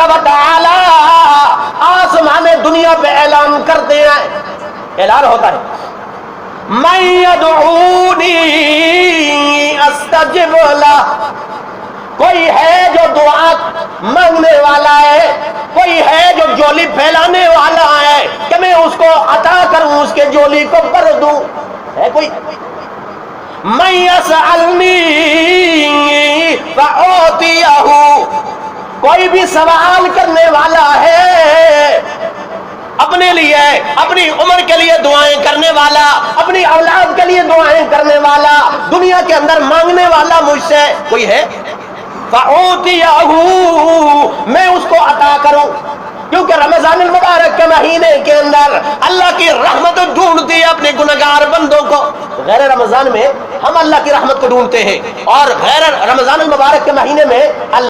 و تعالی آسمان دنیا پہ اعلان کرتے ہیں، اعلان ہوتا ہے من یدعونی استجب لہ، کوئی ہے جو دعا مانگنے والا ہے، کوئی ہے جو جولی پھیلانے والا ہے کہ میں اس کو عطا کروں، اس کے جولی کو بھر دوں، ہے کوئی؟ من یسألنی فأعطیہ، کوئی بھی سوال کرنے والا ہے اپنے لیے، اپنی عمر کے لیے دعائیں کرنے والا، اپنی اولاد کے لیے دعائیں کرنے والا، دنیا کے اندر مانگنے والا مجھ سے کوئی ہے، فأعطیہ، میں اس کو عطا کروں۔ کیونکہ رمضان المبارک کے مہینے کے اندر اللہ کی رحمت ڈھونڈتی ہے اپنے گنہگار بندوں کو۔ غیر رمضان میں ہم اللہ کی رحمت کو ڈھونڈتے ہیں، اور غیر رمضان المبارک کے مہینے میں اللہ